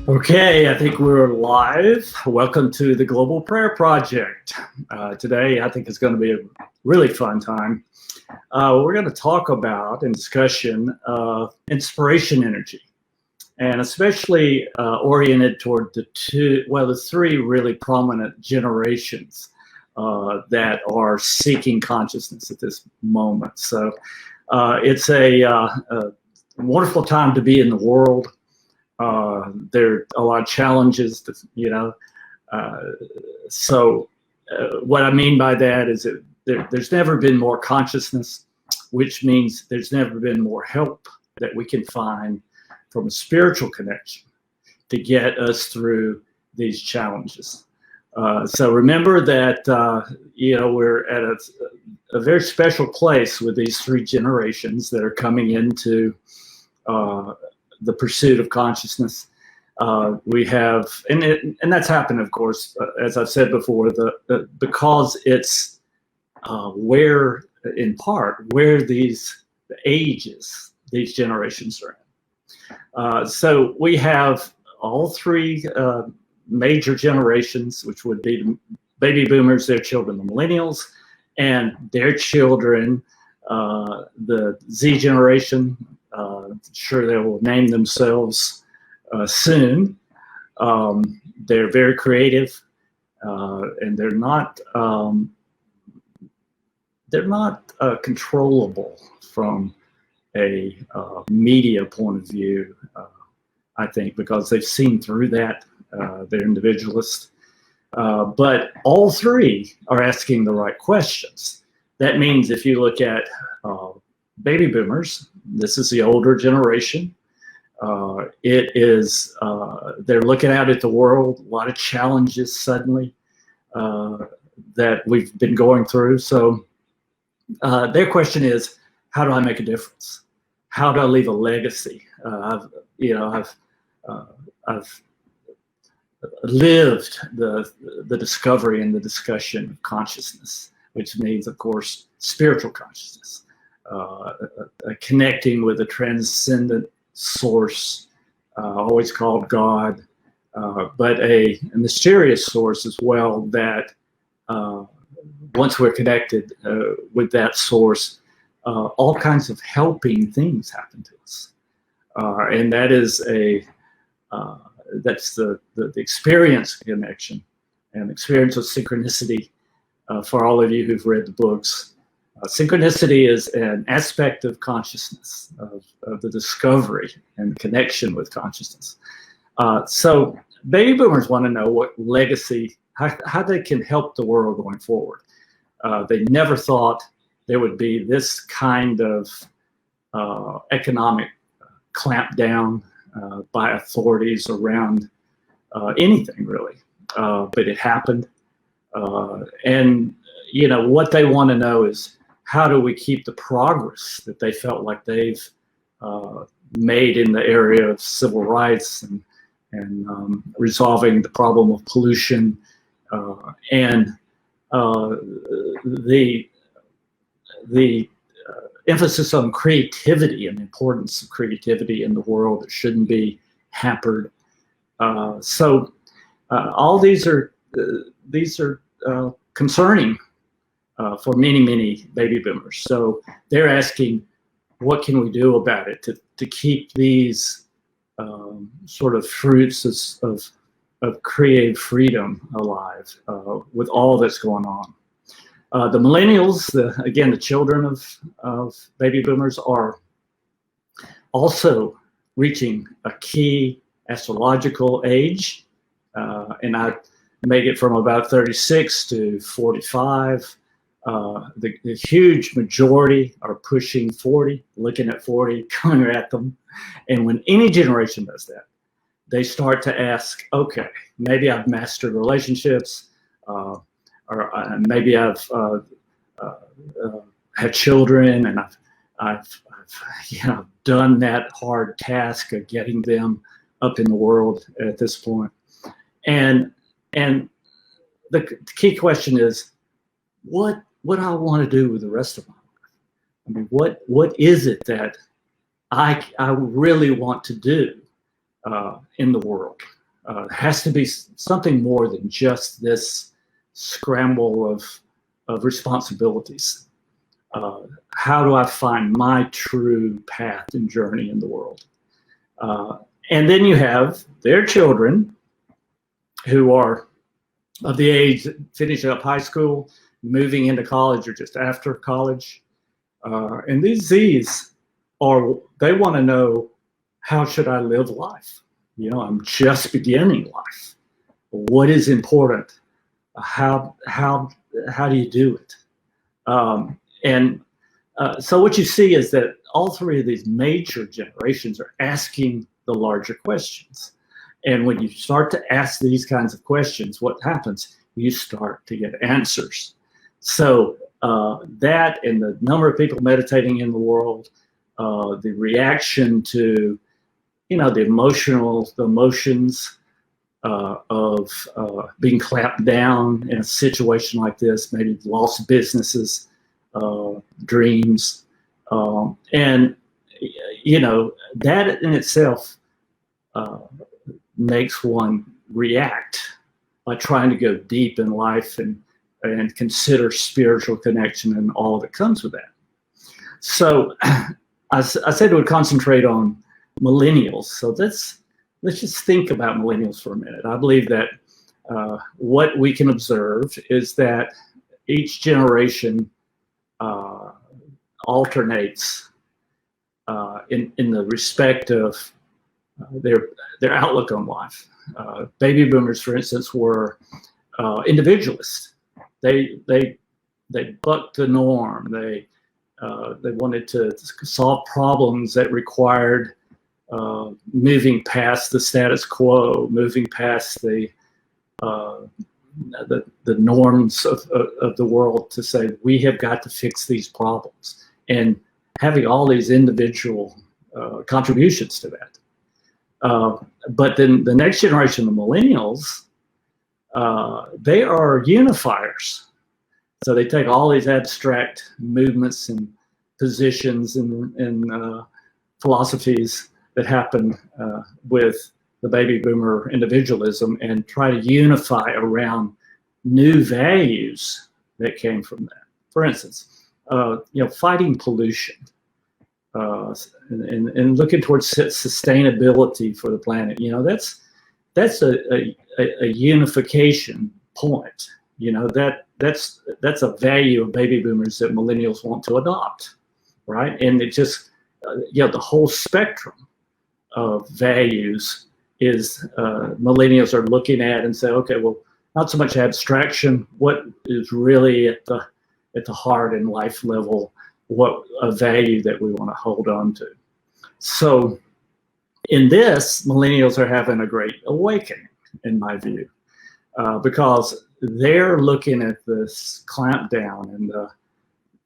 Okay, I think we're live. Welcome to the Global Prayer Project. Today, I think it's going to be a really fun time. We're going to talk about in discussion inspiration energy, and especially oriented toward the three really prominent generations that are seeking consciousness at this moment. So it's a wonderful time to be in the world. There are a lot of challenges, so what I mean by that is that there's never been more consciousness, which means there's never been more help that we can find from a spiritual connection to get us through these challenges. So remember that, we're at a very special place with these three generations that are coming into the pursuit of consciousness. We have, and that's happened, of course, as I've said before, because it's where these ages, these generations are in. So we have all three major generations, which would be the baby boomers, their children, the millennials, and their children, the Z generation. Sure, they will name themselves soon. They're very creative, and they're not controllable from a media point of view. I think because they've seen through that. They're individualists, but all three are asking the right questions. That means if you look at baby boomers, this is the older generation. They're looking out at the world, a lot of challenges suddenly that we've been going through. So their question is, how do I make a difference? How do I leave a legacy? I've lived the discovery and the discussion of consciousness, which means, of course, spiritual consciousness. Connecting with a transcendent source, always called God, but a mysterious source as well that once we're connected with that source, all kinds of helping things happen to us. And that is that's the experience connection and experience of synchronicity for all of you who've read the books. Synchronicity is an aspect of consciousness, of the discovery and connection with consciousness. So baby boomers want to know what legacy, how they can help the world going forward. They never thought there would be this kind of economic clampdown by authorities around anything really, but it happened. And what they want to know is, how do we keep the progress that they felt like they've made in the area of civil rights and resolving the problem of pollution and the emphasis on creativity and the importance of creativity in the world that shouldn't be hampered. So all these are concerning for many baby boomers. So they're asking, what can we do about it to keep these sort of fruits of creative freedom alive with all that's going on. The millennials, again, the children of baby boomers, are also reaching a key astrological age, and I make it from about 36 to 45. The huge majority are pushing 40, looking at 40, coming at them. And when any generation does that, they start to ask, okay, maybe I've mastered relationships, or maybe I've had children, and I've done that hard task of getting them up in the world at this point. And the key question is, what do I want to do with the rest of my life? I mean, what is it that I really want to do in the world? has to be something more than just this scramble of responsibilities. How do I find my true path and journey in the world? And then you have their children who are of the age finishing up high school, moving into college or just after college. And these Zs they want to know, how should I live life? You know, I'm just beginning life. What is important? How do you do it? So what you see is that all three of these major generations are asking the larger questions. And when you start to ask these kinds of questions, what happens? You start to get answers. So that and the number of people meditating in the world, the reaction to, the emotions of being clamped down in a situation like this, maybe lost businesses, dreams, and that in itself makes one react by trying to go deep in life and consider spiritual connection and all that comes with that. So I said we'd concentrate on millennials. So let's just think about millennials for a minute. I believe that what we can observe is that each generation alternates in the respect of their outlook on life. Baby boomers, for instance, were individualists. They bucked the norm. They wanted to solve problems that required moving past the status quo, moving past the norms of the world, to say we have got to fix these problems, and having all these individual contributions to that. But then the next generation, the millennials, they are unifiers. So they take all these abstract movements and positions and philosophies that happen with the baby boomer individualism and try to unify around new values that came from that. For instance, fighting pollution and looking towards sustainability for the planet. That's a unification point. That's a value of baby boomers that millennials want to adopt, right? And it just, the whole spectrum of values is millennials are looking at and say, okay, well, not so much abstraction. What is really at the heart and life level? What a value that we want to hold on to. So, in this, millennials are having a great awakening, in my view, because they're looking at this clampdown and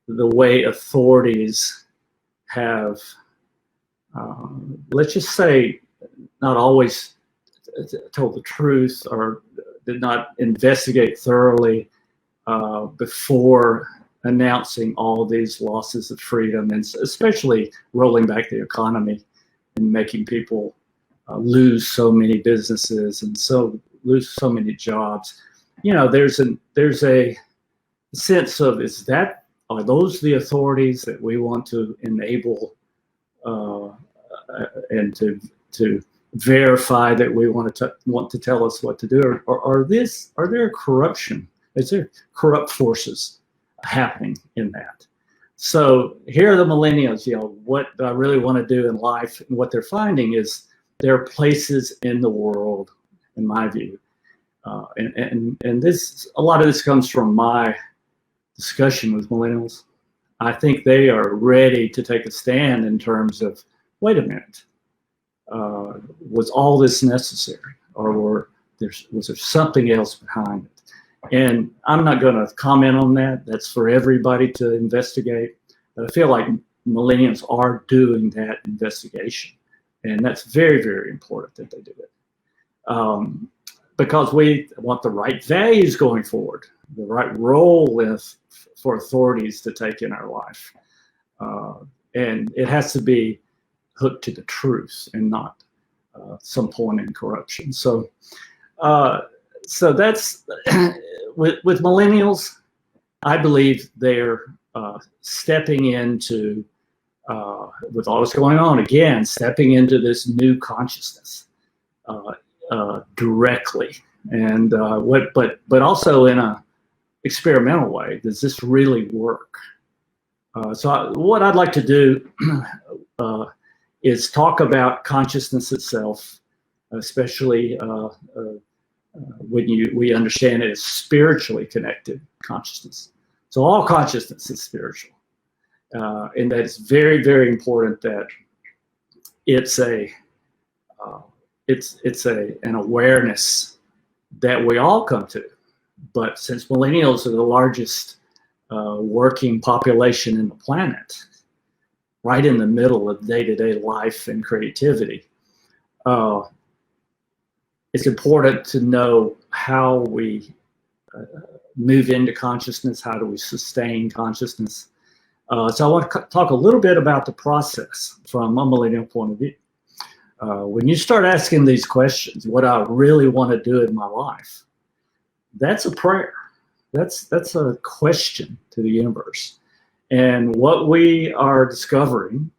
the way authorities have, let's just say, not always told the truth or did not investigate thoroughly before announcing all these losses of freedom, and especially rolling back the economy and making people lose so many businesses and lose so many jobs. There's a sense of, are those the authorities that we want to enable and to verify that we want to tell us what to do, or are there corruption? Is there corrupt forces happening in that? So here are the millennials, what do I really want to do in life? And what they're finding is there are places in the world, in my view, and this, a lot of this comes from my discussion with millennials. I think they are ready to take a stand in terms of, wait a minute, was all this necessary, or was there something else behind it? And I'm not going to comment on that. That's for everybody to investigate. But I feel like millennials are doing that investigation. And that's very, very important that they do it. Because we want the right values going forward, the right role for authorities to take in our life. And it has to be hooked to the truth and not some point in corruption. So that's with millennials. I believe they're stepping into, with all that's going on, again, stepping into this new consciousness directly, and but also in a experimental way. Does this really work? What I'd like to do is talk about consciousness itself, especially when we understand it as spiritually connected consciousness. So all consciousness is spiritual, and that it's very, very important that it's an awareness that we all come to. But since millennials are the largest working population in the planet, right in the middle of day-to-day life and creativity, it's important to know how we move into consciousness, how do we sustain consciousness. So I want to talk a little bit about the process from a millennial point of view. When you start asking these questions, what I really want to do in my life, that's a prayer. That's a question to the universe. And what we are discovering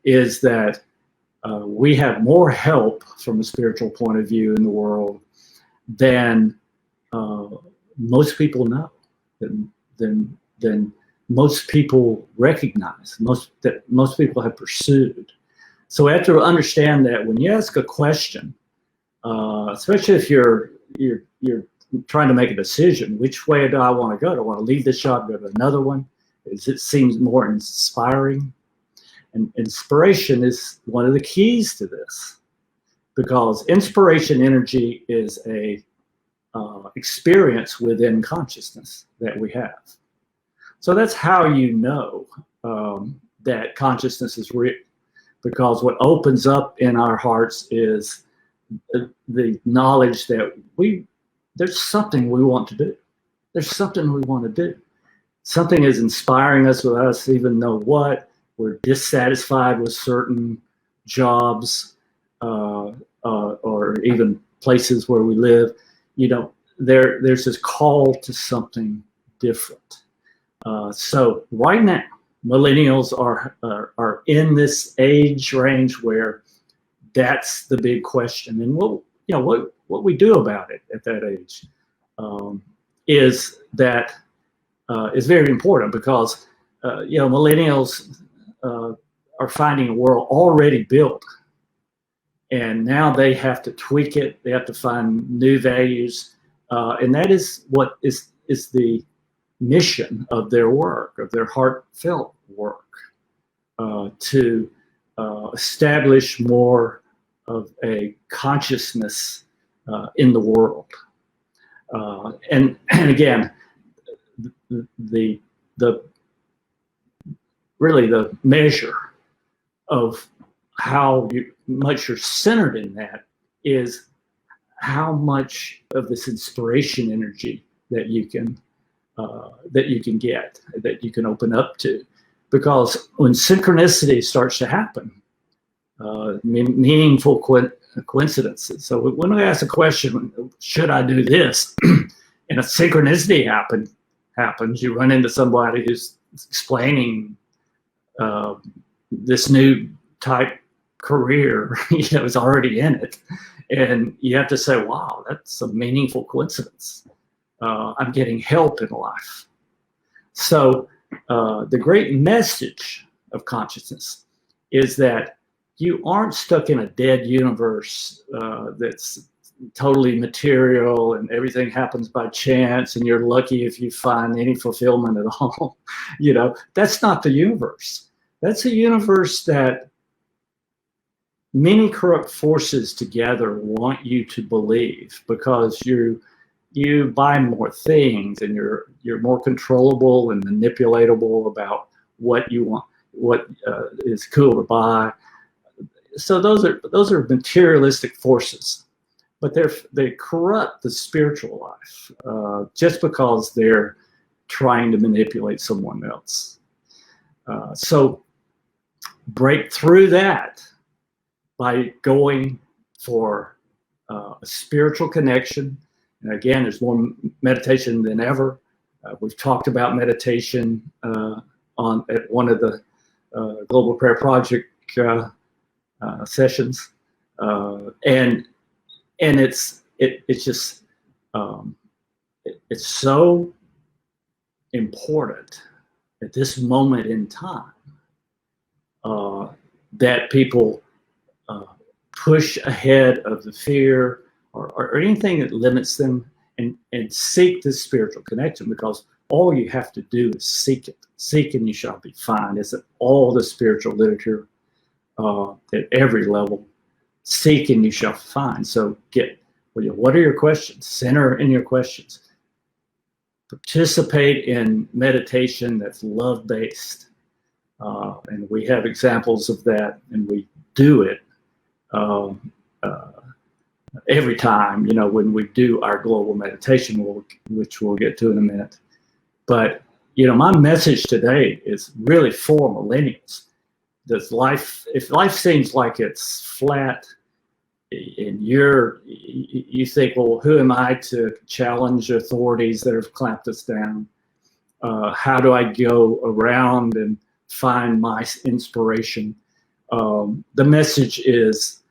is that we have more help from a spiritual point of view in the world than most people know, than most people recognize, that most people have pursued. So we have to understand that when you ask a question, especially if you're trying to make a decision, which way do I want to go? Do I want to leave this job, go to another one? It seems more inspiring. And inspiration is one of the keys to this, because inspiration energy is a experience within consciousness that we have. So that's how you know that consciousness is real, because what opens up in our hearts is the knowledge that there's something we want to do. There's something we want to do. Something is inspiring us without us even know what. We're dissatisfied with certain jobs or even places where we live. There's this call to something different. So right now, millennials are in this age range where that's the big question. And what we do about it at that age is very important, because millennials are finding a world already built, and now they have to tweak it. They have to find new values, and that is what is the mission of their work, of their heartfelt work, to establish more of a consciousness in the world. And again, the measure of how much you're centered in that is how much of this inspiration energy that you can get, that you can open up to. Because when synchronicity starts to happen, meaningful coincidences. So when we ask the question, should I do this? And a synchronicity happens, you run into somebody who's explaining this new type career, is already in it. And you have to say, wow, that's a meaningful coincidence. I'm getting help in life. So the great message of consciousness is that you aren't stuck in a dead universe that's totally material and everything happens by chance and you're lucky if you find any fulfillment at all. That's not the universe. That's a universe that many corrupt forces together want you to believe, because you buy more things and you're more controllable and manipulatable about what you want, what is cool to buy. So those are materialistic forces, but they corrupt the spiritual life just because they're trying to manipulate someone else. So break through that by going for a spiritual connection. And again, there's more meditation than ever. We've talked about meditation at one of the Global Prayer Project sessions, and it's just it's so important at this moment in time that people push ahead of the fear or anything that limits them and seek this spiritual connection, because all you have to do is seek it. Seek and you shall be found. It's all the spiritual literature at every level. Seek and you shall find. So what are your questions? Center in your questions. Participate in meditation that's love-based. And we have examples of that, and we do it every time, when we do our global meditation, which we'll get to in a minute. But, my message today is really for millennials. If life seems like it's flat, and you think, well, who am I to challenge authorities that have clamped us down? How do I go around and find my inspiration? The message is,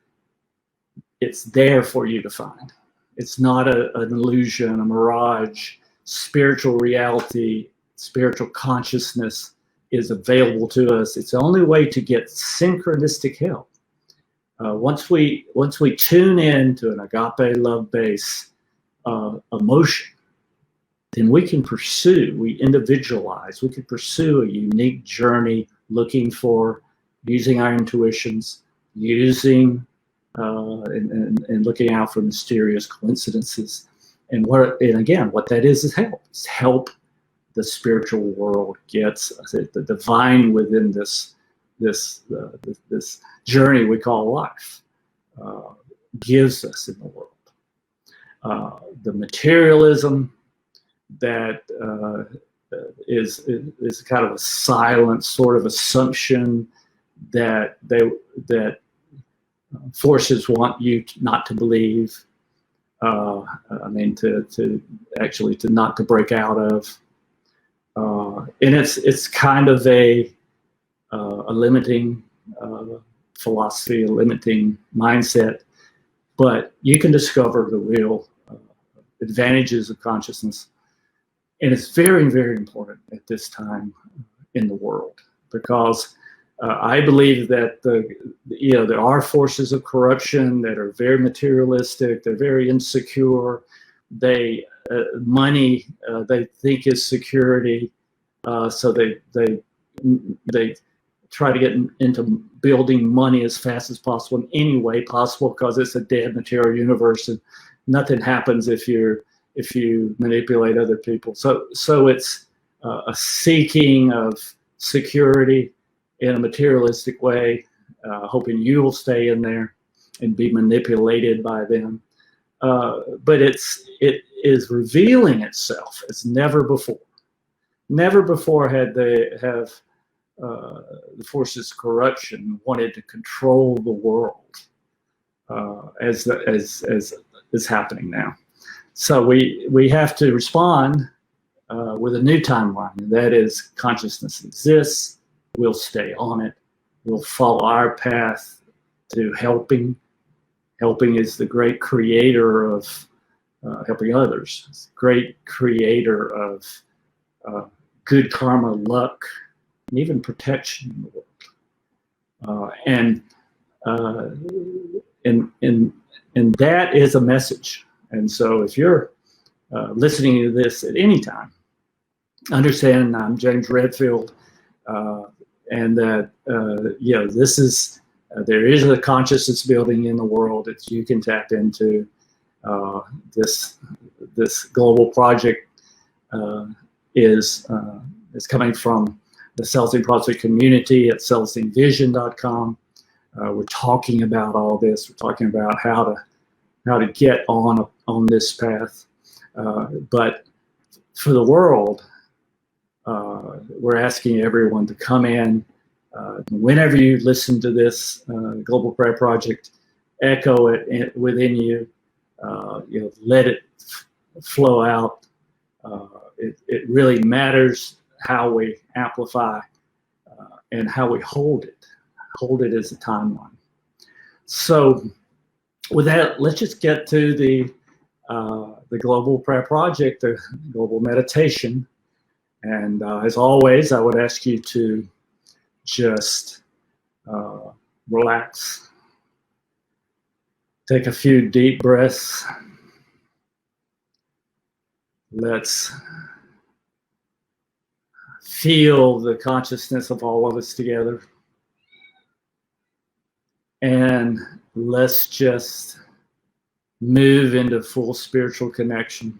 it's there for you to find. It's not an illusion, a mirage. Spiritual reality, spiritual consciousness is available to us. It's the only way to get synchronistic help. Once we tune in to an agape love base emotion, then we can individualize, we can pursue a unique journey, using our intuitions, and looking out for mysterious coincidences. And again, what that is help. It's help the spiritual world gets the divine within this journey we call life, gives us in the world. The materialism that is kind of a silent sort of assumption that forces want you not to believe. Not to break out of. And it's kind of a limiting philosophy, a limiting mindset, but you can discover the real advantages of consciousness. And it's very, very important at this time in the world, because I believe that there are forces of corruption that are very materialistic. They're very insecure. Money they think is security, so they try to get into building money as fast as possible in any way possible, because it's a dead material universe and nothing happens if you manipulate other people. So it's a seeking of security in a materialistic way, hoping you will stay in there and be manipulated by them. But it is revealing itself as never before. Never before have the forces of corruption wanted to control the world as is happening now. So we have to respond with a new timeline. And that is, consciousness exists. We'll stay on it. We'll follow our path to helping. Helping is the great creator of helping others. It's the great creator of good karma, luck, and even protection in the world. And that is a message. And so if you're listening to this at any time, understand I'm James Redfield, and that this is there is a consciousness building in the world that you can tap into. This global project is coming from the Celestine Project community at CelestineVision.com. We're talking about all this. We're talking about how to get on this path. But for the world, we're asking everyone to come in, Whenever you listen to this Global Prayer Project, echo it within you. Let it flow out. It really matters how we amplify and how we hold it. Hold it as a timeline. So with that, let's just get to the Global Prayer Project, the Global Meditation. And as always, I would ask you to just relax. Take a few deep breaths. Let's feel the consciousness of all of us together. And let's just move into full spiritual connection.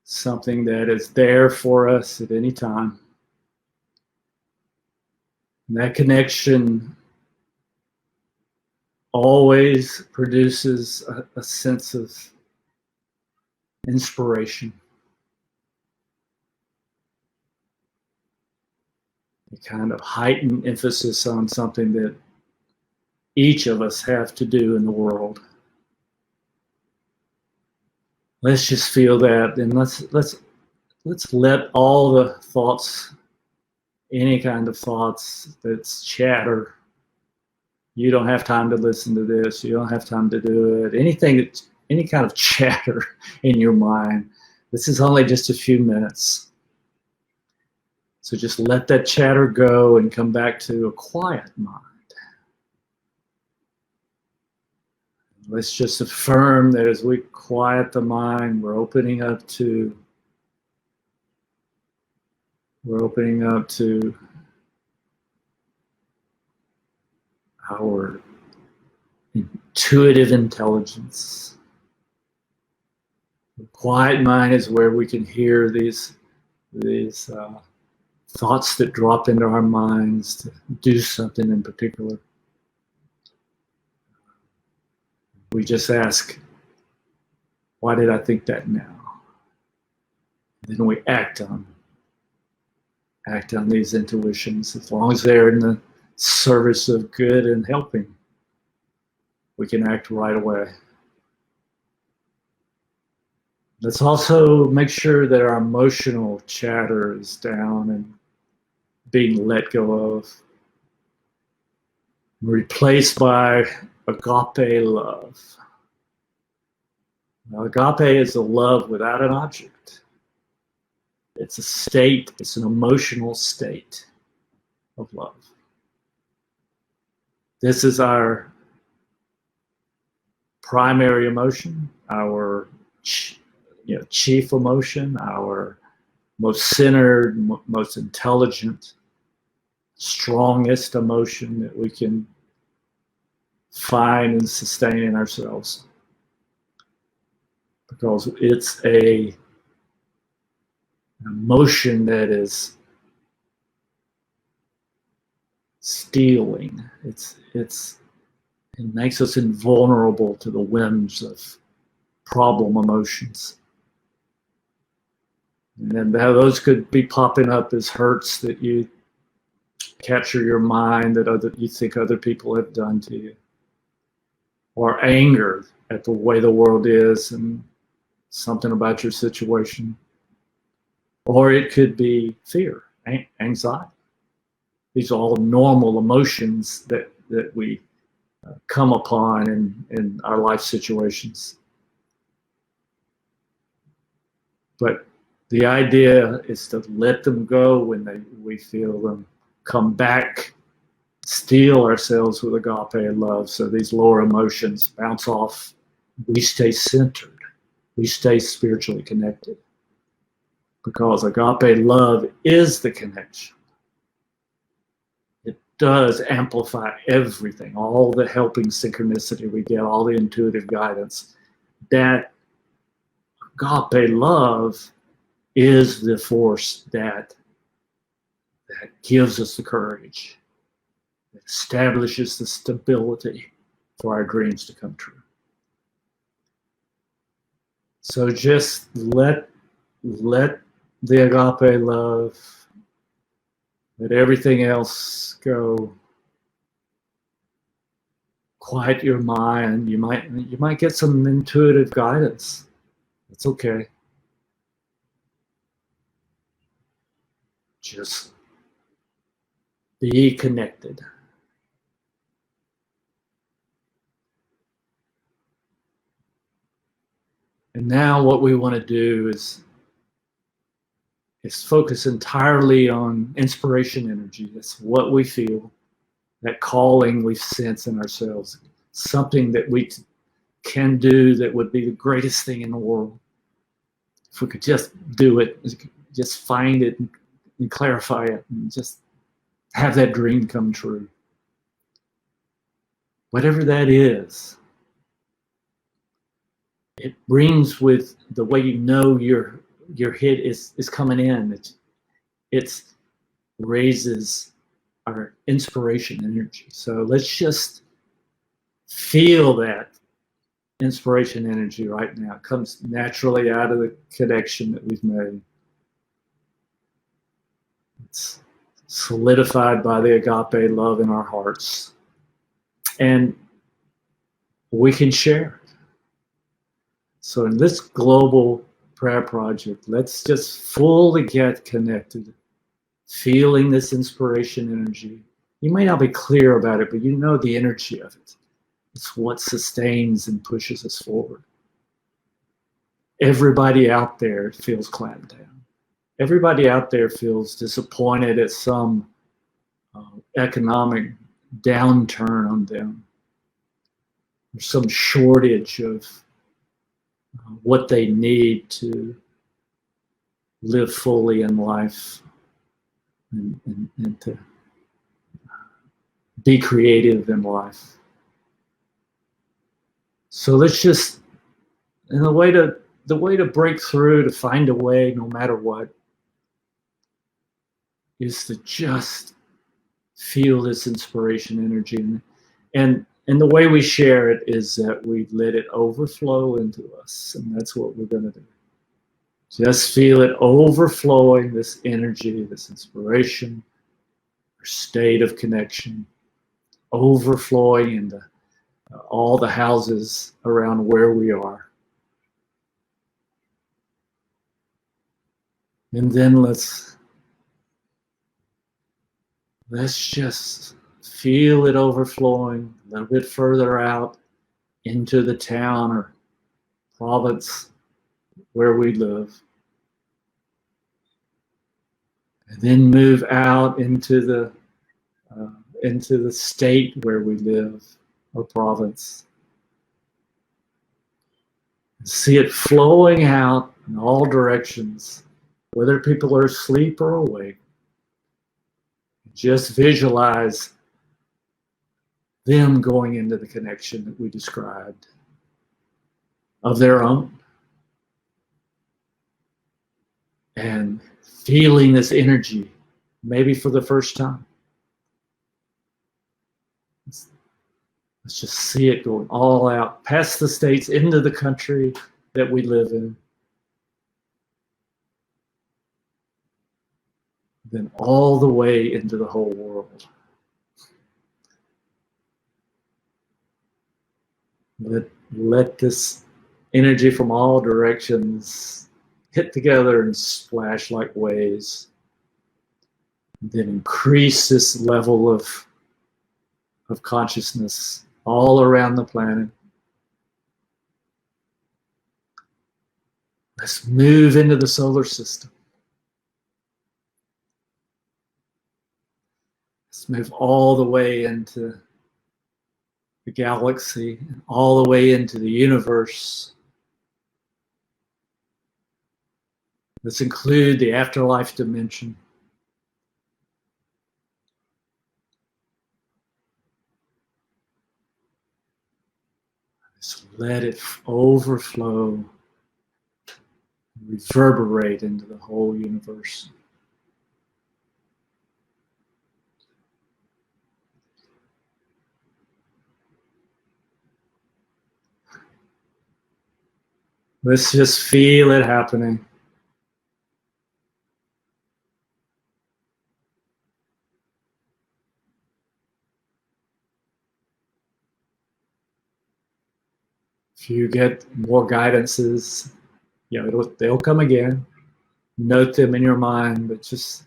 Something that is there for us at any time. And that connection always produces a sense of inspiration. A kind of heightened emphasis on something that each of us have to do in the world. Let's just feel that, and let's let all the thoughts, any kind of thoughts that's chatter. You don't have time to listen to this. You don't have time to do it. Any kind of chatter in your mind. This is only just a few minutes. So just let that chatter go and come back to a quiet mind. Let's just affirm that as we quiet the mind, we're opening up to our intuitive intelligence. The quiet mind is where we can hear these thoughts that drop into our minds to do something in particular. We just ask, why did I think that now? Then we act on these intuitions. As long as they're in the service of good and helping, we can act right away. Let's also make sure that our emotional chatter is down and being let go of, replaced by agape love. Now, agape is a love without an object. It's a state, it's an emotional state of love. This is our primary emotion, our chief emotion, our most centered, most intelligent, strongest emotion that we can find and sustain in ourselves, because it's an emotion that is stealing. It makes us invulnerable to the whims of problem emotions. And then those could be popping up as hurts that you capture your mind that you think other people have done to you, or anger at the way the world is and something about your situation, or it could be fear, anxiety. These are all normal emotions that we come upon in our life situations. But the idea is to let them go when we feel them, come back, steel ourselves with agape love, so these lower emotions bounce off. We stay centered. We stay spiritually connected, because agape love is the connection. It does amplify everything, all the helping synchronicity we get, all the intuitive guidance. That agape love is the force that gives us the courage, that establishes the stability for our dreams to come true. So just let the agape love Let everything else go. Quiet your mind. You might get some intuitive guidance. It's okay. Just be connected. And now what we want to do is focus entirely on inspiration energy. That's what we feel, that calling we sense in ourselves, something that we can do that would be the greatest thing in the world. If we could just do it, just find it and clarify it and just have that dream come true. Whatever that is, it brings with the way you know your hit is coming in. It raises our inspiration energy. So let's just feel that inspiration energy right now. It comes naturally out of the connection that we've made. It's solidified by the agape love in our hearts. And we can share it. So in this global prayer project, let's just fully get connected, feeling this inspiration energy. You may not be clear about it, but you know the energy of it. It's what sustains and pushes us forward. Everybody out there feels clamped down. Everybody out there feels disappointed at some economic downturn on them. There's some shortage of what they need to live fully in life and to be creative in life. So let's just, and the way to break through, to find a way no matter what, is to just feel this inspiration energy. And the way we share it is that we let it overflow into us. And that's what we're going to do. Just feel it overflowing, this energy, this inspiration, our state of connection, overflowing into all the houses around where we are. And then let's just feel it overflowing a little bit further out into the town or province where we live. And then move out into the state where we live, or province. See it flowing out in all directions, whether people are asleep or awake. Just visualize them going into the connection that we described of their own. And feeling this energy, maybe for the first time. Let's just see it going all out, past the states, into the country that we live in. Then all the way into the whole world. Let this energy from all directions hit together and splash like waves. Then increase this level of consciousness all around the planet. Let's move into the solar system. Let's move all the way into the galaxy, all the way into the universe. Let's include the afterlife dimension. Just let it overflow, reverberate into the whole universe. Let's just feel it happening. If you get more guidances, they'll come again. Note them in your mind, but just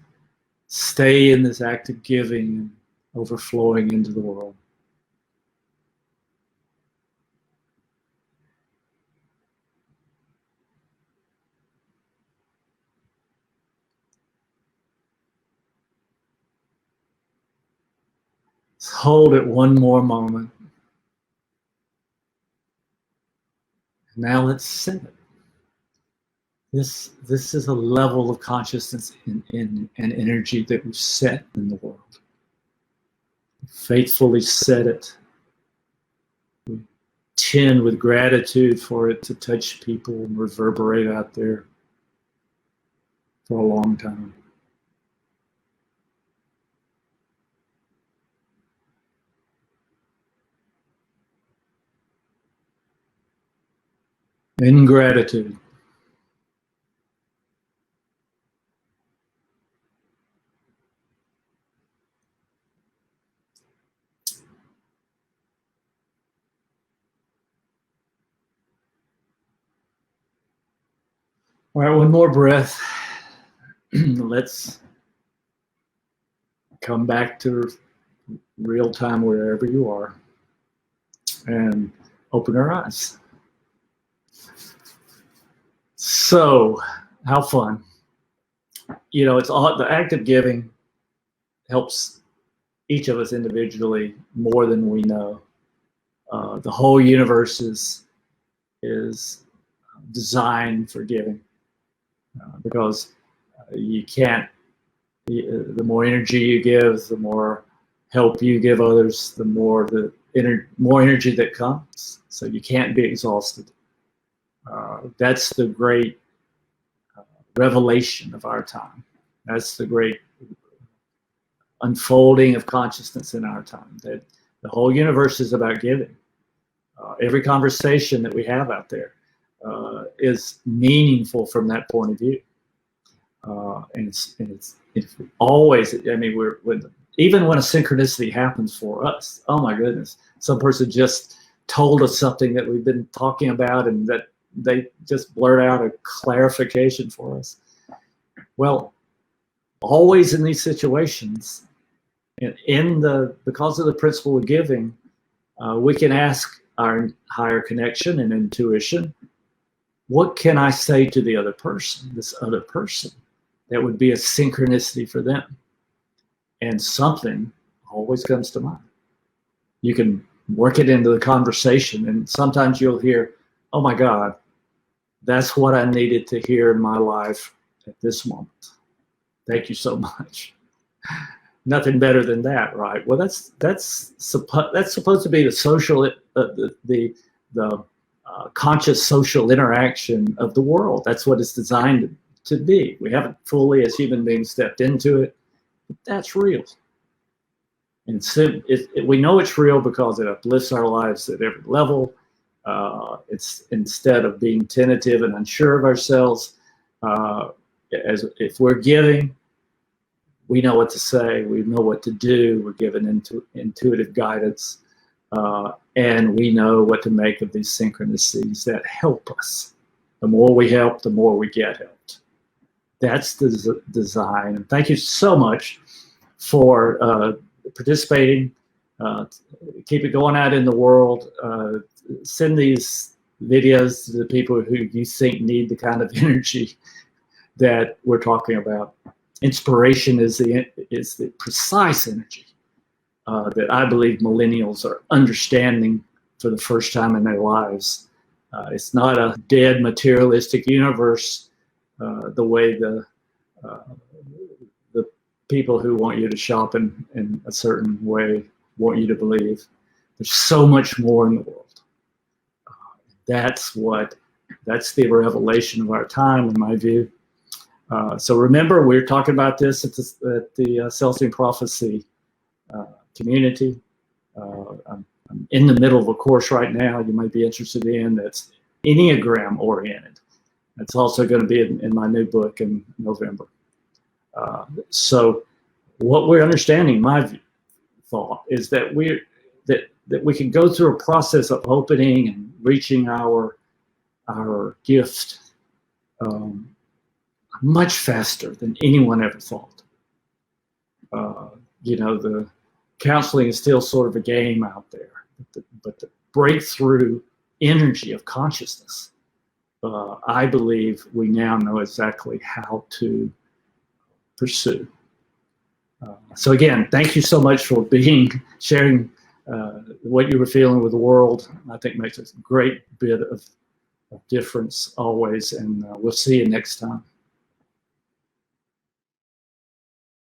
stay in this act of giving and overflowing into the world. Let's hold it one more moment. Now let's send it. This is a level of consciousness and energy that we've set in the world. Faithfully set it. We tend with gratitude for it to touch people and reverberate out there for a long time. In gratitude. All right, one more breath. Let's come back to real time wherever you are and open our eyes. So, how fun. It's all the act of giving helps each of us individually more than we know. The whole universe is designed for giving because you can't. The more energy you give, the more help you give others, the more more energy that comes. So you can't be exhausted. That's the great revelation of our time. That's the great unfolding of consciousness in our time. That the whole universe is about giving. Every conversation that we have out there is meaningful from that point of view. And it's always. I mean, even when a synchronicity happens for us. Oh my goodness! Some person just told us something that we've been talking about, and that they just blurt out a clarification for us. Well, always in these situations, and because of the principle of giving, we can ask our higher connection and intuition, what can I say to the other person, this other person, that would be a synchronicity for them? And something always comes to mind. You can work it into the conversation, and sometimes you'll hear, oh my God, that's what I needed to hear in my life at this moment. Thank you so much. Nothing better than that, right? Well, that's supposed to be the social, the conscious social interaction of the world. That's what it's designed to be. We haven't fully, as human beings, stepped into it, but that's real. And so we know it's real because it uplifts our lives at every level. It's instead of being tentative and unsure of ourselves, as if we're giving, we know what to say, we know what to do, we're given intuitive guidance, and we know what to make of these synchronicities that help us. The more we help, the more we get helped. That's the design. And thank you so much for participating. Keep it going out in the world. Send these videos to the people who you think need the kind of energy that we're talking about. Inspiration is the precise energy that I believe millennials are understanding for the first time in their lives. It's not a dead materialistic universe the way the people who want you to shop in a certain way want you to believe. There's so much more in the world. That's the revelation of our time, in my view. So remember, we're talking about this at the Celestine Prophecy community. I'm in the middle of a course right now you might be interested in that's Enneagram oriented. That's also going to be in my new book in November. So what we're understanding, my thought, is that that we can go through a process of opening and reaching our gift much faster than anyone ever thought. The counseling is still sort of a game out there, but the breakthrough energy of consciousness, I believe we now know exactly how to pursue. So again, thank you so much for sharing what you were feeling with the world. I think makes a great bit of difference always, and we'll see you next time.